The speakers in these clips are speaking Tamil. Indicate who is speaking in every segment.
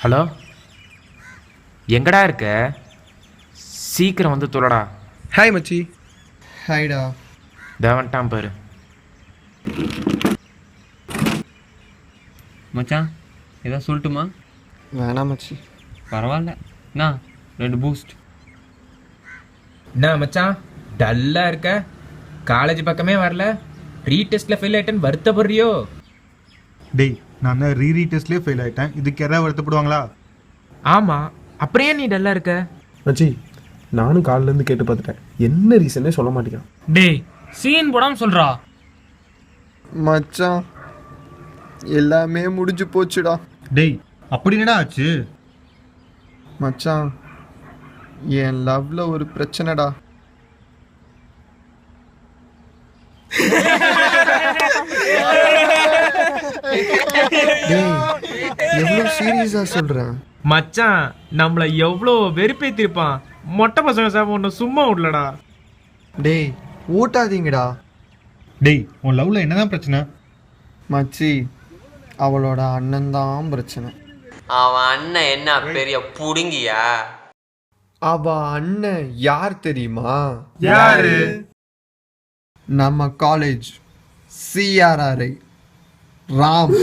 Speaker 1: ஹலோ, எங்கடா இருக்க? சீக்கிரம் வந்து தொலைடா.
Speaker 2: ஹாய் மச்சி. ஹாய்டா.
Speaker 1: தேவன்ட்டான் பாரு.
Speaker 3: மச்சான் ஏதாவது சொல்லட்டுமா?
Speaker 2: வேணாம் மச்சி.
Speaker 3: பரவாயில்ல, நான் 2 பூஸ்ட்.
Speaker 1: என்ன மச்சான் டல்லாக இருக்க? காலேஜ் பக்கமே வரல. ரீடெஸ்ட்டில் ஃபெயில் ஆகிட்டேன்னு வருத்தப்படுறியோ?
Speaker 4: டேய், நான் ரீ டெஸ்ட்லேயே ஃபெயில் ஆகிட்டேன். இதுக்கு யாராவது வருத்தப்படுவாங்களா?
Speaker 1: ஆமாம், அப்படியே நீ டல்லாக இருக்க?
Speaker 5: மச்சி, நானும் காலிலேருந்து கேட்டு பார்த்துட்டேன். என்ன ரீசனே சொல்ல மாட்டேங்கிறான்.
Speaker 6: டேய், சீன் போடாமல் சொல்கிறா.
Speaker 2: மச்சான், எல்லாமே முடிஞ்சு போச்சுடா.
Speaker 4: டேய், அப்படி என்னடா ஆச்சு?
Speaker 2: மச்சான், என் லவ்ல ஒரு பிரச்சனைடா. டேய், எவ்வளோ சீரியஸா சொல்றேன்.
Speaker 1: மச்சான் நம்மளை எவ்வளோ வெறுப்பேத்திருப்பான். மொட்டை பசங்க சார் ஒன்று சும்மா விடலடா.
Speaker 2: டேய், ஊட்டாதீங்கடா.
Speaker 4: டேய், உன் லவ்ல என்னதான் பிரச்சனை?
Speaker 2: மச்சி, அவளோட அண்ணன் தான் பிரச்சனை.
Speaker 7: அவன் அண்ணன் என்ன பெரிய புடுங்கியா?
Speaker 2: அவ அண்ணன் யார் தெரியுமா?
Speaker 4: யாரு?
Speaker 2: நம்ம காலேஜ் CRRI ராம்.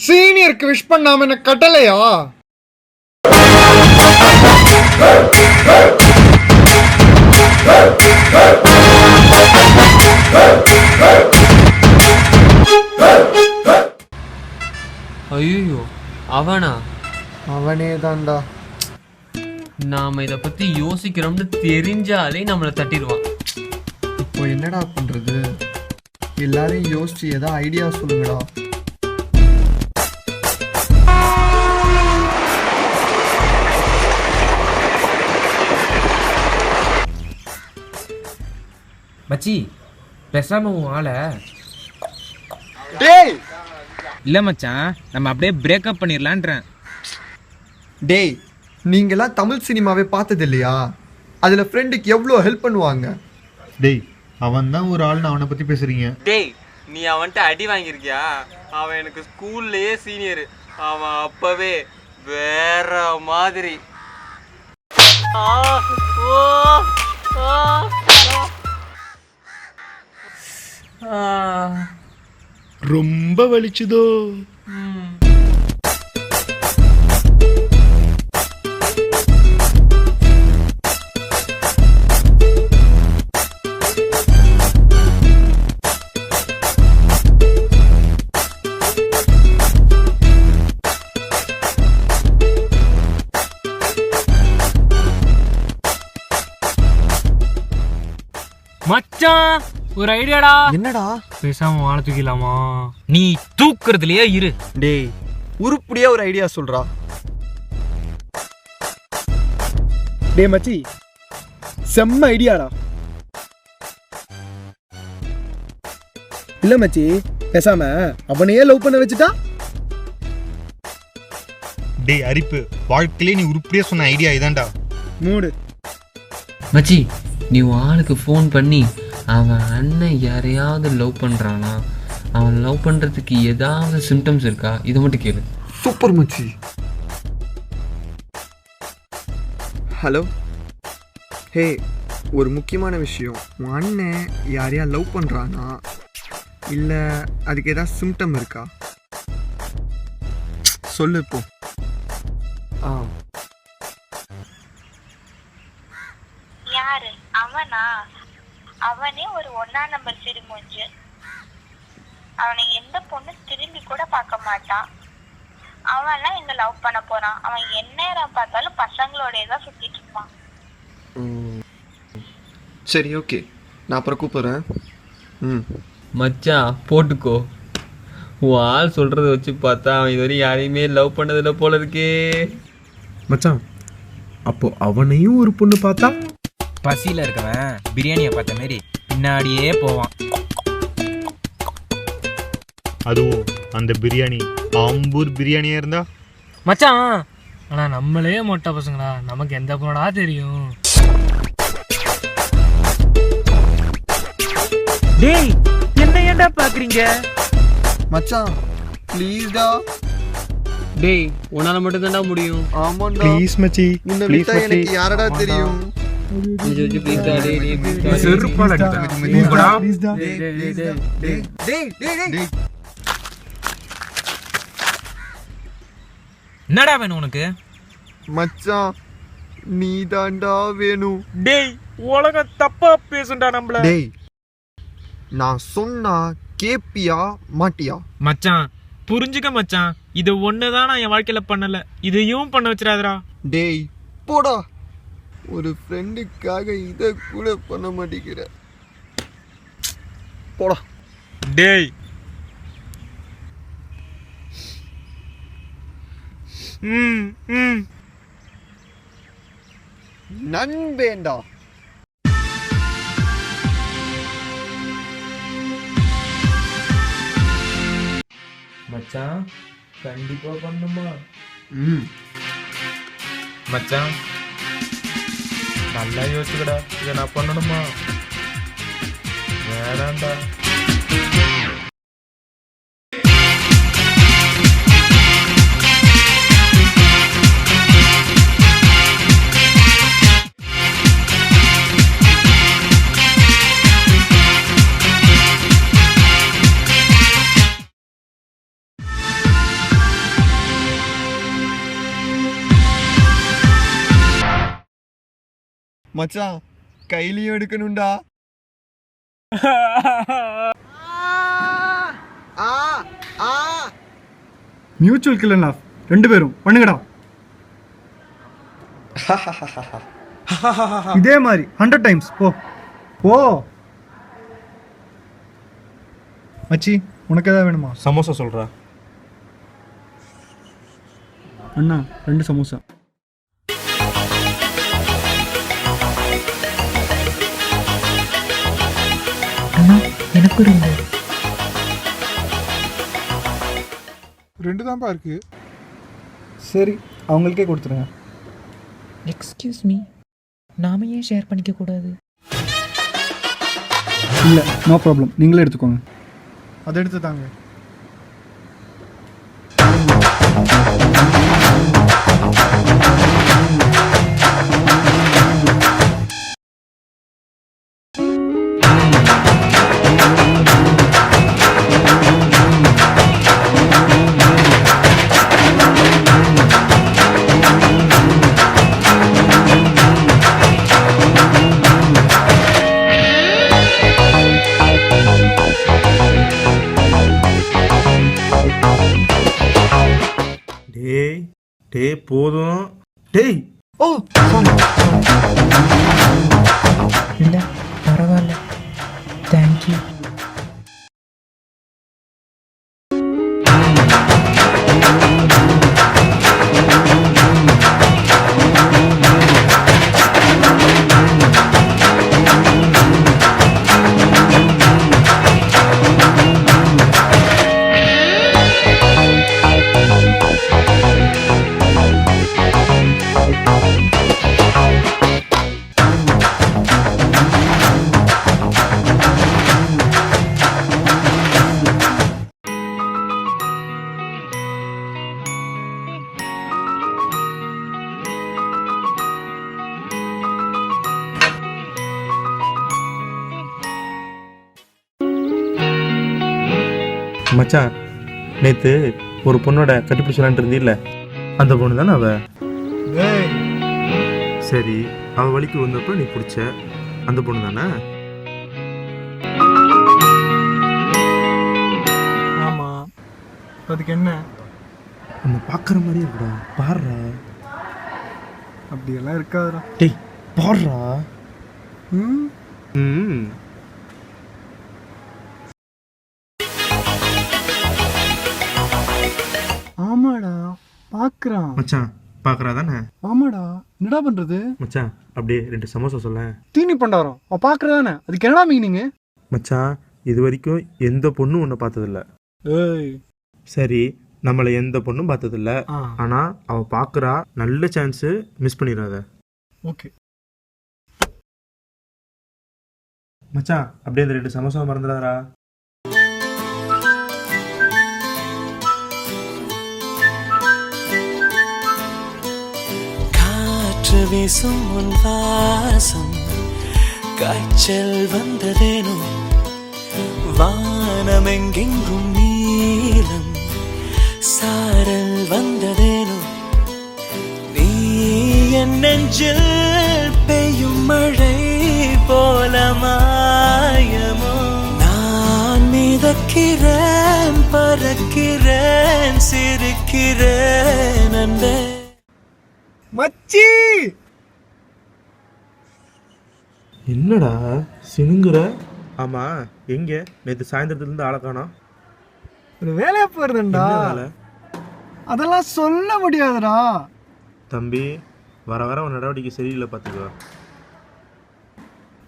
Speaker 2: சீனியருக்கு விஷ் பண்ணாம என்ன கட்டலையா?
Speaker 3: ஐயோ, அவனா?
Speaker 2: அவனே தான்டா.
Speaker 3: நாம இதை பத்தி யோசிக்கிறோம்னு தெரிஞ்சாலே நம்மளை தட்டிடுவான்.
Speaker 2: இப்போ என்னடா பண்றது? எல்லாரையும் யோசிச்சு ஏதாவது ஐடியா சொல்லுங்கடா.
Speaker 1: மச்சி, பேசாம உன் ஆளை.
Speaker 2: டேய்
Speaker 1: இல்லை மச்சான், நம்ம அப்படியே பிரேக்கப் பண்ணிடலான்றேன்.
Speaker 2: டேய், நீங்களாம் தமிழ் சினிமாவே பார்த்தது இல்லையா? அதில் ஃப்ரெண்டுக்கு எவ்வளோ ஹெல்ப் பண்ணுவாங்க.
Speaker 4: டேய், அவன் தான் ஒரு ஆள்னு அவனை பற்றி பேசுறீங்க.
Speaker 7: டேய், நீ அவன்கிட்ட அடி வாங்கியிருக்கியா? அவன் எனக்கு ஸ்கூல்லையே சீனியர். அவன் அப்பவே வேற மாதிரி.
Speaker 4: ரொம்ப வலிச்சுதோ?
Speaker 6: மச்சான், ஒரு ஐடியாடா.
Speaker 2: என்னடா?
Speaker 6: பேசாம வாழ தூக்கிடலாமா? நீ தூக்குறதுலயே இரு.
Speaker 2: டேய், உருப்படியா ஒரு ஐடியா சொல்றா.
Speaker 5: டே மச்சி, செம்ம ஐடியாடா. இல்லை மச்சி, பேசாம அவனையே லவ் பண்ண வச்சுட்டா?
Speaker 4: டேய் அரிப்பு, வாழ்க்கையிலே நீ உருப்படியா சொன்ன ஐடியா இதான்டா.
Speaker 5: மூடு.
Speaker 3: மச்சி, நீ உன் ஆளுக்கு ஃபோன் பண்ணி அவன் அண்ணன் யாரையாவது லவ் பண்ணுறானா, அவன் லவ் பண்ணுறதுக்கு ஏதாவது சிம்டம்ஸ் இருக்கா, இதை மட்டும் கேளு.
Speaker 2: சூப்பர் மச்சி. ஹலோ. ஹே, ஒரு முக்கியமான விஷயம். உன் அண்ணன் யாரையா லவ் பண்ணுறானா, இல்லை அதுக்கு ஏதாவது சிம்டம் இருக்கா? சொல்லு இப்போ.
Speaker 8: யாரு அவனா? அவனே ஒரு 1ஆம் நம்பர் சிறுமூஞ்சு. அவனை எந்த பொண்ணு திரும்பி கூட பார்க்க மாட்டான். அவன்லாம் எங்க லவ் பண்ண போறான்? அவன் எந்நேரம் பார்த்தாலும் பசங்களோடய தான் சுத்திட்டு இருப்பான்.
Speaker 2: சரி ஓகே, நான் அப்புறம் கூப்பிடுறேன்.
Speaker 3: மச்சான் போட்டுக்கோ. உன் ஆள் சொல்கிறத வச்சு பார்த்தா அவன் இதுவரையும் யாரையுமே லவ் பண்ணதில்லை போல இருக்கே.
Speaker 5: மச்சான், அப்போ அவனையும் ஒரு பொண்ணு பார்த்தா?
Speaker 6: பசியில் இருக்கவன் பிரியாணியை பார்த்த மாதிரி பின்னாடியே போவான்.
Speaker 4: அதுவும் அந்த பிரியாணி ஆம்பூர் பிரியாணியா இருந்தா
Speaker 9: மச்சான், ஆனா நம்மளே மொட்டை பசங்களா, நமக்கு எந்த பொண்ணா தெரியும்?
Speaker 1: டேய் என்ன ஏன்டா பாக்குறீங்க?
Speaker 2: மச்சான் ப்ளீஸ்டா.
Speaker 3: டேய் உன்னால் மட்டும் தான்டா முடியும்.
Speaker 2: ஆமாண்டா,
Speaker 4: ப்ளீஸ் மச்சி,
Speaker 2: உன்னை
Speaker 4: ப்ளீஸ்
Speaker 2: விட்டா எனக்கு
Speaker 4: மச்சி.
Speaker 2: யாரடா தெரியும்?
Speaker 3: ப்ளீஸ்டா டேய் ப்ளீஸ்டா.
Speaker 1: செருப்பால அடிப்பேன்.
Speaker 2: டேய்
Speaker 6: என்னடா வேணும் உனக்கு?
Speaker 2: மச்சான் நீ தாண்டா வேணும்.
Speaker 1: டேய் உலகம் தப்பா பேசுண்டா நம்மள.
Speaker 2: டேய் நான் சொன்னா கேப்பியா மாட்டியா?
Speaker 1: மச்சான் புரிஞ்சுக்க மச்சான், இது ஒண்ணுதான் நான் என் வாழ்க்கையில பண்ணல, இதையும் பண்ண வச்சிடாதடா.
Speaker 2: டேய் போடா, ஒரு ஃப்ரெண்டுக்காக இதை கூட பண்ண மாட்டேங்கிற. போடா.
Speaker 1: டேய்
Speaker 2: நண்பேண்டா.
Speaker 1: மச்சான் கண்டிப்பா பண்ணுமா? மச்சான் நல்லா யோசிச்சுக்கடா, இதை நான் பண்ணணுமா வேணாண்டா?
Speaker 2: மச்சான் கையிலையும் எடுக்கணும்டா.
Speaker 10: மியூச்சுவல் கில்லர் ஆஃப் 2 பேரும் பண்ணுங்கடா. இதே மாதிரி 100 டைம்ஸ் போ போ. மச்சி உனக்கு எதாவது வேணுமா?
Speaker 4: சமோசா சொல்றா.
Speaker 10: அண்ணா 2 சமோசா.
Speaker 9: எனக்கு
Speaker 5: 2 தான்ப்பா இருக்கு.
Speaker 10: சரி அவங்களுக்கே கொடுத்துருங்க.
Speaker 9: எக்ஸ்கியூஸ் மீ, நாம ஏன் ஷேர் பண்ணிக்க கூடாது?
Speaker 10: இல்லை நோ ப்ராப்ளம், நீங்களே எடுத்துக்கோங்க. அதை எடுத்து தாங்க.
Speaker 1: டேய் போதும். டேய்
Speaker 2: ஓ சாரி.
Speaker 9: இல்லை பரவாயில்ல, தேங்க்யூ.
Speaker 5: மச்சான், நேற்று ஒரு பொண்ணோட கட்டிப்பிடிச்சலான்ட்டு இருந்தீல்ல, அந்த பொண்ணு தானே அவ? சரி, அவ வலிக்கு வந்தப்ப நீ பிடிச்ச அந்த பொண்ணு தானே?
Speaker 10: அதுக்கு என்ன?
Speaker 5: உன்னை பார்க்குற மாதிரி இருக்குடா, பாடுறா.
Speaker 10: அப்படியெல்லாம் இருக்காதுடா.
Speaker 5: டேய் பாடுறா.
Speaker 10: ம்
Speaker 5: ம்
Speaker 10: ஆமாடா பார்க்குறான்.
Speaker 5: மச்சான் பார்க்குறா தானே?
Speaker 10: ஆமாடா, என்னடா பண்ணுறது?
Speaker 5: மச்சான் அப்படியே 2 சமோசா சொல்ல.
Speaker 10: தீனி பண்டாரம் அவ பார்க்குறதானே, அதுக்கு என்னடா மீனிங்கு?
Speaker 5: மச்சான் இது வரைக்கும் எந்த பொண்ணும் உன்னை பார்த்ததில்ல.
Speaker 10: ஏய்
Speaker 5: சரி, நம்மளை எந்த பொண்ணும் பார்த்ததில்ல.
Speaker 10: ஆ
Speaker 5: ஆனால் அவள் பார்க்குறா, நல்ல சான்ஸு, மிஸ் பண்ணிடாத.
Speaker 10: ஓகே.
Speaker 5: மச்சான் அப்படியே அந்த 2 சமோசா மறந்துடாதடா.
Speaker 11: காற்று வீசும் உன் வாசம், காய்ச்சல் வந்ததேனோ, வானமெங்கெங்கும் நீலம், சாரல் வந்ததேனோ, நீ என் நெஞ்சில் பெய்யும் மழை போல மாயமோ, நான் மிதக்கிறேன், பறக்கிறேன், சிரிக்கிறேன் அன்பே.
Speaker 10: மச்சி
Speaker 5: என்னடா சினுங்குற? ஆமாம், எங்கே நேற்று சாயந்தரத்துலேருந்து ஆளை காணோம்?
Speaker 10: ஒரு வேலையை போயிருந்தேன்டா.
Speaker 5: என்ன வேலை?
Speaker 10: அதெல்லாம் சொல்ல முடியாதுடா.
Speaker 5: தம்பி, வர வர உன் நடவடிக்கை சரியில்லை, பார்த்துக்கோ.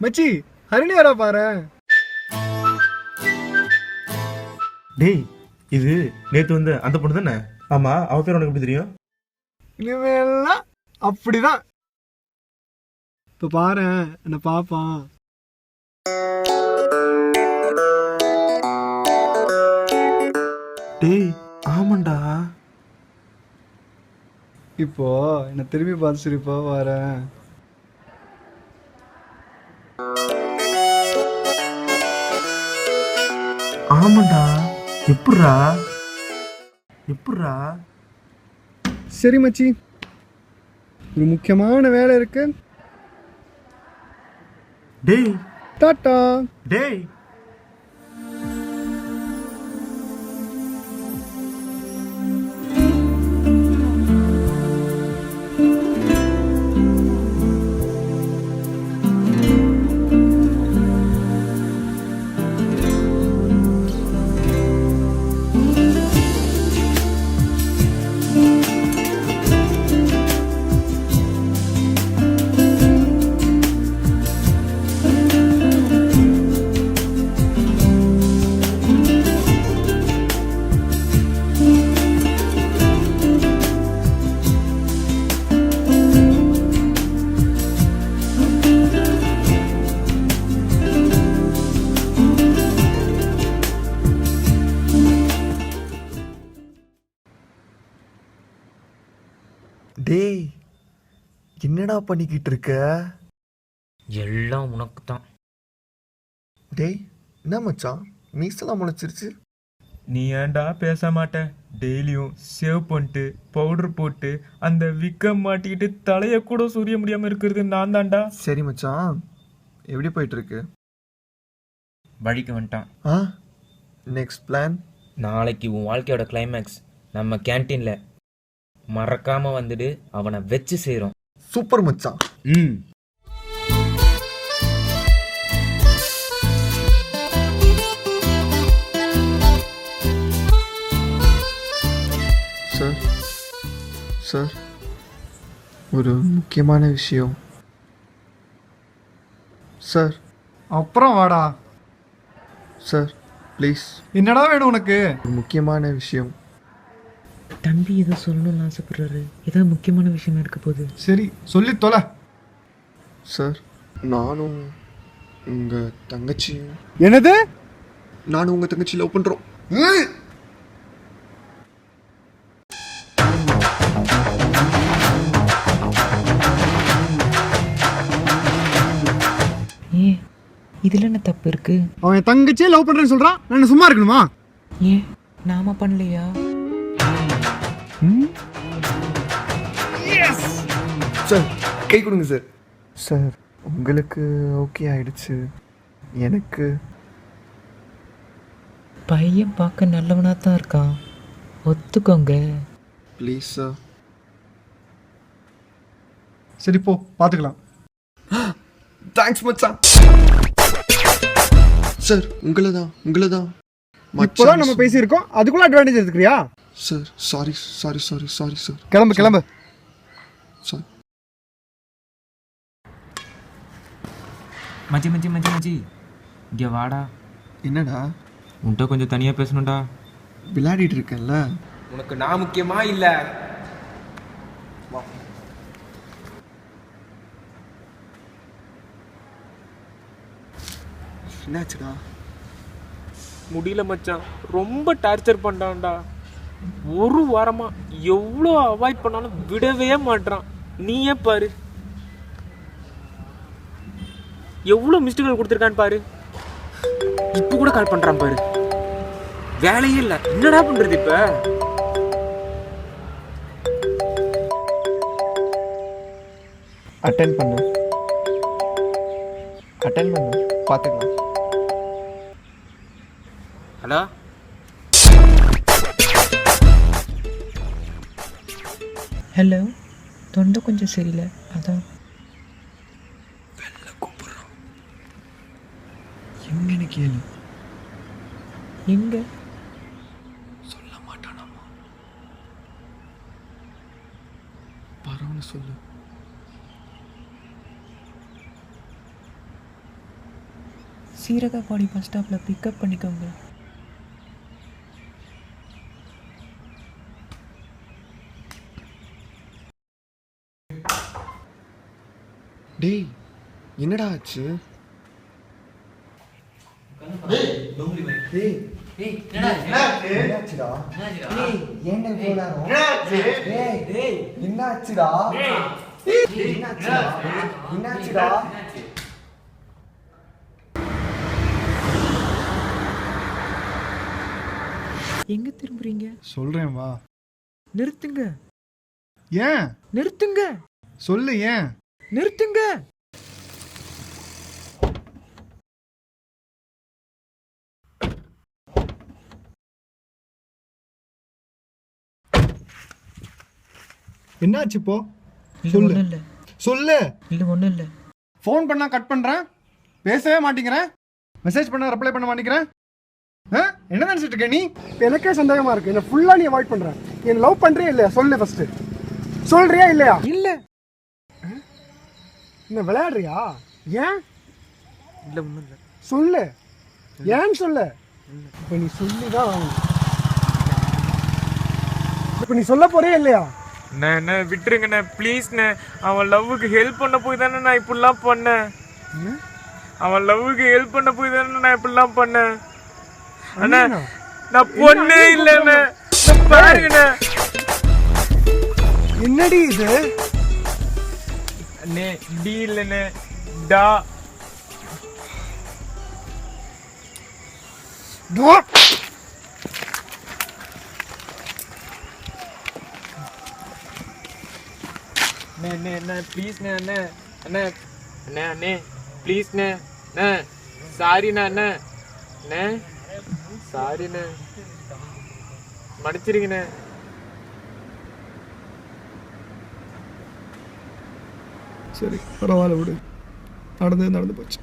Speaker 10: மச்சி ஹரிணி வரா பாரு.
Speaker 5: டேய் இது நேற்று வந்து அந்த பொண்ணு தானே? ஆமாம், அவள் பேர் உனக்கு எப்படி தெரியும்?
Speaker 10: இனிமேலாம் அப்படிதான். இப்போ பாரு என்ன பாப்பான்.
Speaker 5: டேய் ஆமாண்டா.
Speaker 10: இப்போ என்ன திரும்பி பார்த்து சிரிப்பா வரேன்.
Speaker 5: ஆமாண்டா. எப்பட்றா?
Speaker 10: சரி மச்சி, ஒரு முக்கியமான வேலை இருக்கு.
Speaker 5: டேய்
Speaker 10: டாட்டா.
Speaker 5: டேய்
Speaker 2: டேய் என்னடா பண்ணிக்கிட்டு இருக்க?
Speaker 3: எல்லாம் உனக்கு தான்.
Speaker 2: டேய் என்ன மச்சான், மீசெல்லாம் முளைச்சிருச்சு.
Speaker 1: நீ ஏன்டா பேச மாட்ட? டெய்லியும் சேவ் பண்ணிட்டு பவுடர் போட்டு அந்த விக்க மாட்டிக்கிட்டு தலையை கூட சொரிய முடியாம இருக்கிறது நான் தான்டா.
Speaker 2: சரி மச்சான், எப்படி போயிட்டு இருக்கு?
Speaker 6: வழிக்கு வந்துட்டான்.
Speaker 2: ஆ நெக்ஸ்ட் பிளான்?
Speaker 6: நாளைக்கு உன் வாழ்க்கையோட கிளைமேக்ஸ் நம்ம கேன்டீன்ல மறக்காம வந்துடு, அவனை வச்சு செய்றோம்.
Speaker 2: சூப்பர் மச்சான். சார் சார், ஒரு முக்கியமான விஷயம் சார்.
Speaker 10: அப்புறம் வாடா.
Speaker 2: Sir please.
Speaker 10: என்னடா வேணும் உனக்கு?
Speaker 2: ஒரு முக்கியமான விஷயம்.
Speaker 3: தம்பி இதை சொல்லணும்னு ஆசைப்படுறாரு. ஏதாவது முக்கியமான விஷயம் இருக்க போகுது.
Speaker 10: சரி சொல்லி தொலை.
Speaker 2: சார் நானும் உங்கள் தங்கச்சியும்.
Speaker 10: என்னது?
Speaker 2: நானும் உங்கள் தங்கச்சி லவ் பண்ணுறோம்.
Speaker 3: ஏன் இதில் என்ன தப்பு இருக்கு?
Speaker 10: அவன் என் தங்கச்சியே லவ் பண்ணுறேன்னு சொல்கிறான், நான் என்ன சும்மா இருக்கணுமா?
Speaker 3: ஏன் நாம பண்ணலையா?
Speaker 2: சார் கை கொடுங்க சார். சார் உங்களுக்கு ஓகே ஆயிடுச்சு, எனக்கு
Speaker 3: பையன் பார்க்க நல்லவனாக தான் இருக்கான்.
Speaker 9: ஒத்துக்கோங்க.
Speaker 2: Please sir.
Speaker 10: சரி போ, பார்த்துக்கலாம்.
Speaker 2: தேங்க்ஸ் மச்சான். சார் உங்களை தான்
Speaker 10: இப்போதான் நம்ம பேசியிருக்கோம், அதுக்குள்ள அட்வான்டேஜ் எடுத்துக்கிறியா?
Speaker 2: Sir sorry sir.
Speaker 10: கிளம்பு.
Speaker 2: சார்
Speaker 6: மச்சி இங்கே வாடா.
Speaker 2: என்னடா?
Speaker 6: உன்கிட்ட கொஞ்சம் தனியாக பேசணும்டா.
Speaker 2: விளையாடிட்டு இருக்கேன்ல.
Speaker 6: உனக்கு நான் முக்கியமா இல்லை?
Speaker 2: என்னாச்சுடா?
Speaker 1: முடியல மச்சான், ரொம்ப டார்ச்சர் பண்ணுறான்டா. ஒரு வாரமா எவ்வளோ அவாய்ட் பண்ணாலும் விடவே மாட்டான். நீயே பாரு எவ்வளோ மிஸ்டேக்கள் கொடுத்துருக்கான்னு பாரு. இப்போ கூட கால் பண்ணுறான் பாரு. வேலையே இல்லை, என்னடா பண்ணுறது இப்போ?
Speaker 2: அட்டென்ட் பண்ணு பார்த்துக்கலாம்.
Speaker 6: ஹலோ,
Speaker 9: ஹலோ, தொண்டை கொஞ்சம் சரியில்லை, அதான்.
Speaker 2: கூப்பிடுறான். எங்கன்னு கேளு.
Speaker 9: எங்க?
Speaker 2: சொல்ல மாட்டானாமா. பரவாயில்ல சொல்லு.
Speaker 9: சீரகபாடி பஸ் ஸ்டாப்பில் பிக்கப் பண்ணிக்கோங்க.
Speaker 2: டேய் என்னடா ஆச்சு?
Speaker 9: எங்க திரும்புறீங்க?
Speaker 10: சொல்றேன் வா.
Speaker 9: நிறுத்துங்க.
Speaker 10: ஏன்?
Speaker 9: நிறுத்துங்க.
Speaker 10: சொல்லு ஏன்?
Speaker 9: நிறுத்துங்க.
Speaker 10: என்னாச்சு இப்போ?
Speaker 9: சொல்லு. ஒன்றும் இல்லை.
Speaker 10: சொல்லு.
Speaker 9: இல்லை ஒன்றும் இல்லை.
Speaker 10: ஃபோன் பண்ணா கட் பண்றேன், பேசவே மாட்டேங்கிறேன், மெசேஜ் பண்ணா ரிப்ளை பண்ண மாட்டேங்கிறேன். என்ன நினைச்சிட்டு இருக்க நீ? எனக்கே சந்தேகமா இருக்கு. என்ன ஃபுல்லா நீ அவாய்ட் பண்ற. என்ன லவ் பண்றியா இல்லையா? சொல்லு ஃபர்ஸ்ட். சொல்றியா இல்லையா?
Speaker 9: இல்லை.
Speaker 10: என்ன விளையாடுறியா? ஏன்?
Speaker 1: இல்லை ஒன்றும் இல்லை.
Speaker 10: சொல்லு. ஏன்னு சொல்லு. இப்போ நீ சொல்லிதான் ஆகணும். இப்போ நீ சொல்ல போறியா இல்லையா?
Speaker 1: என்ன விட்டுருங்கண்ணே ப்ளீஸ்ண்ணே. அவன் லவ்வுக்கு ஹெல்ப் பண்ண போய் தானே நான் இப்படிலாம் பண்ணேன். அண்ணா நான் பொண்ணே இல்லைண்ணே, பாருங்கண்ணே.
Speaker 10: என்னடி இது?
Speaker 1: அண்ணே டி இல்லைண்ணே, டா. அண்ணே ப்ளீஸ்ண்ணே. அண்ணே ப்ளீஸ்ண்ணே. சாரிண்ணே. அண்ணே சாரிண்ணே, மன்னிச்சிருங்கண்ணே.
Speaker 10: சரி பரவாயில்ல விடு, நடந்து போச்சு.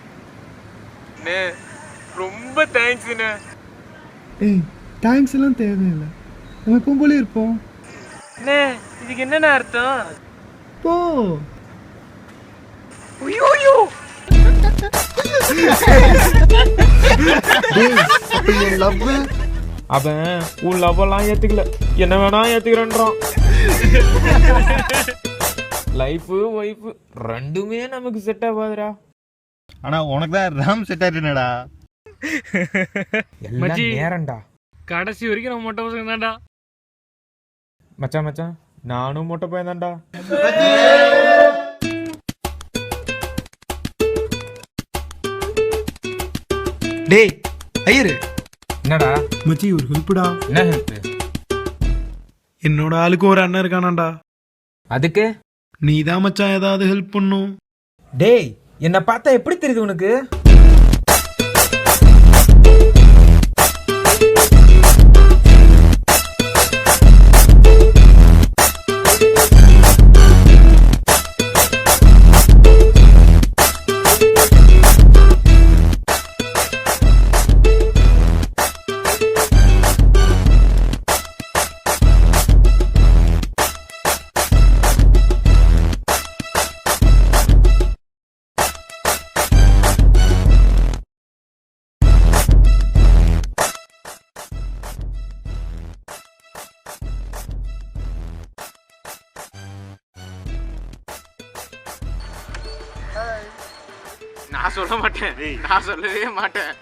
Speaker 1: அண்ணே ரொம்ப தேங்க்ஸ்ண்ணே.
Speaker 10: ஏய் தேங்க்ஸ் எல்லாம் தேவையில்லை, நம்ம எப்பவும் போலே இருப்போம்.
Speaker 1: அண்ணே இதுக்கு என்னண்ணே அர்த்தம்?
Speaker 10: போ.
Speaker 1: ஐயோ அவன் உன் லவ்வெல்லாம் ஏத்துக்கல, என்ன வேணா ஏத்துக்கிறேன்றான். லைஃபு ஒய்ஃபு ரெண்டுமே நமக்கு செட் ஆகாதுடா.
Speaker 4: ஆனா உனக்கு தான் ராம் செட் ஆயிட்டுனடா.
Speaker 1: மச்சி நேரண்டா, கடைசி வரைக்கும் நம்ம மொட்டை பசங்க தான்டா. மச்சான் நானும் மொட்டை பையன் தான்டா.
Speaker 2: டேய் ஐயரு.
Speaker 6: என்னடா
Speaker 10: மச்சி ஒரு ஹெல்ப்டா.
Speaker 6: என்ன ஹெல்ப்?
Speaker 10: என்னோட ஆளுக்கு ஒரு அண்ணன் இருக்கானாண்டா.
Speaker 6: அதுக்கு
Speaker 10: நீ தான் மச்சான் ஏதாவது ஹெல்ப் பண்ணும்.
Speaker 6: டேய் என்ன பார்த்தா எப்படி தெரியுது உனக்கு?
Speaker 7: நான் சொல்ல மாட்டேன், நான் சொல்லவே மாட்டேன்.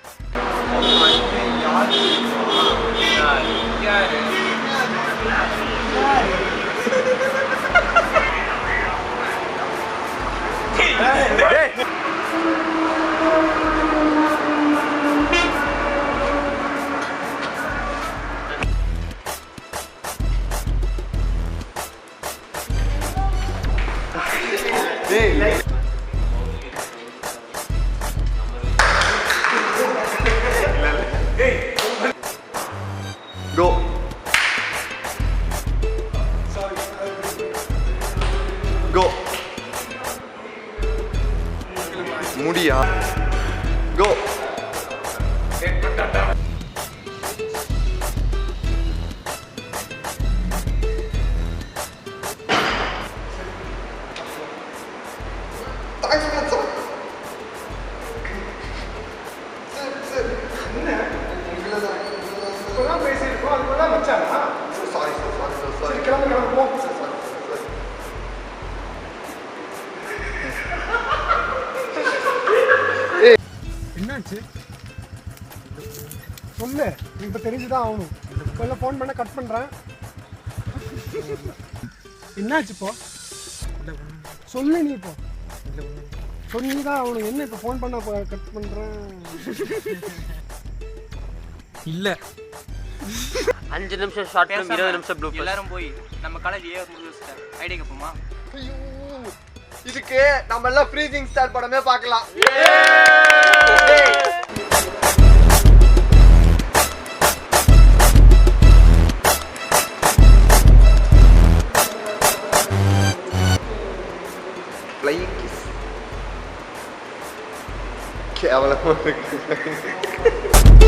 Speaker 2: Go. Go. முடியா? Go.
Speaker 10: இப்பதான் பேசியிருக்கோம், அதுக்குள்ள வச்சாரா?
Speaker 2: Sorry.
Speaker 10: சரி, கிளம்பு போ. என்னாச்சு சொல்லு, நீ இப்ப தெரிஞ்சுதான் ஆகணும். இப்ப ஃபோன் பண்ண கட் பண்றேன். என்னாச்சு இப்போ சொல்லு, நீ இப்போ சொல்லிதான் ஆகணும். என்ன இப்ப ஃபோன் பண்ண கட் பண்றேன்?
Speaker 1: இல்ல
Speaker 7: 5 நிமிஷம் ஷார்ட் ஃபிலிம், 20 நிமிஷம் ப்ளூ. எல்லாரும் போய் நம்ம காலேஜ் ஐடியா கேட்போமா?
Speaker 2: ஐயோ, இதுக்கு நம்ம எல்லாம் ஃப்ரீசிங் ஸ்டார் படமே பார்க்கலாம். ஃப்ளையிங் கிஸ் கேவலமா இருக்கு.